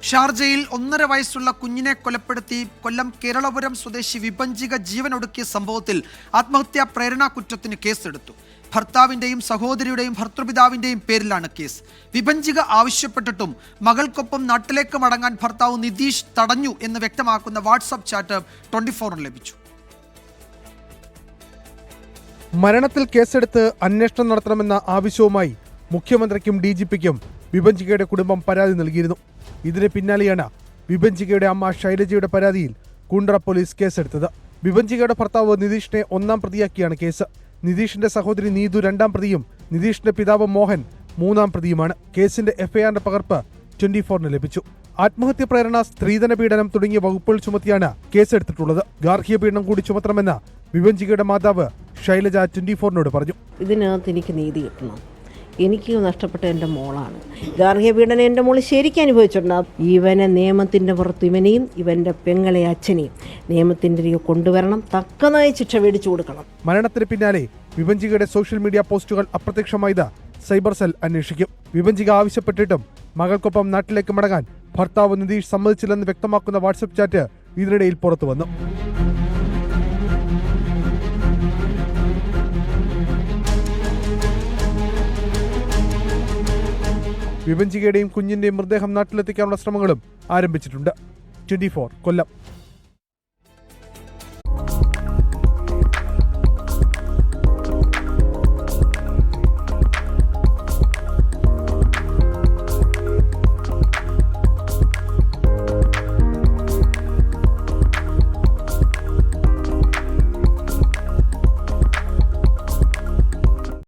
ഷാർജയിൽ 1.5 വയസ്സുള്ള കുഞ്ഞിനെ കൊലപ്പെടുത്തി കൊല്ലം കേരളപുരം സ്വദേശി വിഭജിക ജീവനൊടുക്കിയ സംഭവത്തിൽ ആത്മഹത്യാ പ്രേരണാ കുറ്റത്തിന് കേസെടുത്തു. ഭർത്താവിന്റെയും സഹോദരിയുടെയും ഭർത്തൃപിതാവിന്റെയും പേരിലാണ് കേസ്. വിഭജിക ആവശ്യപ്പെട്ടിട്ടും മകൾക്കൊപ്പം നാട്ടിലേക്ക് മടങ്ങാൻ ഭർത്താവ് നിതീഷ് തടഞ്ഞു എന്ന് വ്യക്തമാക്കുന്ന വാട്സ്ആപ്പ് ചാറ്റ് 24 ലഭിച്ചു. മരണത്തിൽ കേസെടുത്ത് അന്വേഷണം നടത്തണമെന്ന ആവശ്യവുമായി മുഖ്യമന്ത്രിക്കും DGPക്കും വിഭജികയുടെ കുടുംബം പരാതി നൽകിയിരുന്നു. ഇതിന് പിന്നാലെയാണ് വിഭജികയുടെ അമ്മ ശൈലജയുടെ പരാതിയിൽ കുണ്ടറ പോലീസ് കേസെടുത്തത്. വിഭജികയുടെ ഭർത്താവ് നിതീഷിനെ 1-ാം പ്രതിയാക്കിയാണ് കേസ്. നിതീഷിന്റെ സഹോദരി നീതു 2-ാം പ്രതിയും നിതീഷിന്റെ പിതാവ് മോഹൻ 3-ാം പ്രതിയുമാണ്. കേസിന്റെ FIRന്റെ പകർപ്പ് 24 ലഭിച്ചു. ആത്മഹത്യ പ്രേരണ, സ്ത്രീധന പീഡനം തുടങ്ങിയ വകുപ്പുകൾ ചുമത്തിയാണ് കേസെടുത്തിട്ടുള്ളത്. ഗാർഹിക പീഡനം കൂടി ചുമത്തണമെന്ന് വിഭജികയുടെ മാതാവ് ശൈലജ 24നോട് പറഞ്ഞു. ഇതിനകത്ത് എനിക്ക് നീതി കിട്ടണം. എനിക്ക് നഷ്ടപ്പെട്ട എൻ്റെ മോളാണ്. ഗാർഹിക പീഡനം എൻ്റെ മോൾ ശരിക്കും അനുഭവിച്ചിട്ടുണ്ട്. ഇവനെ നിയമത്തിൻ്റെ പുറത്ത്, ഇവനെയും ഇവൻ്റെ പെങ്ങളെ അച്ഛനെയും നിയമത്തിൻ്റെ കൊണ്ടുവരണം, തക്കതായി ശിക്ഷ മേടിച്ചു കൊടുക്കണം. മരണത്തിന് പിന്നാലെ വിഭജികയുടെ സോഷ്യൽ മീഡിയ പോസ്റ്റുകൾ അപ്രത്യക്ഷമായത് സൈബർ സെൽ അന്വേഷിക്കും. വിഭജിക ആവശ്യപ്പെട്ടിട്ടും മകൾക്കൊപ്പം നാട്ടിലേക്ക് മടങ്ങാൻ ഭർത്താവ് നിതീഷ് സമ്മതിച്ചില്ലെന്ന് വ്യക്തമാക്കുന്ന വാട്സ്ആപ്പ് ചാറ്റ് ഇതിനിടയിൽ പുറത്തു വന്നു. വിഭജികയുടെയും കുഞ്ഞിന്റെയും മൃതദേഹം നാട്ടിലെത്തിക്കാനുള്ള ശ്രമങ്ങളും ആരംഭിച്ചിട്ടുണ്ട്. 24 കൊല്ലം.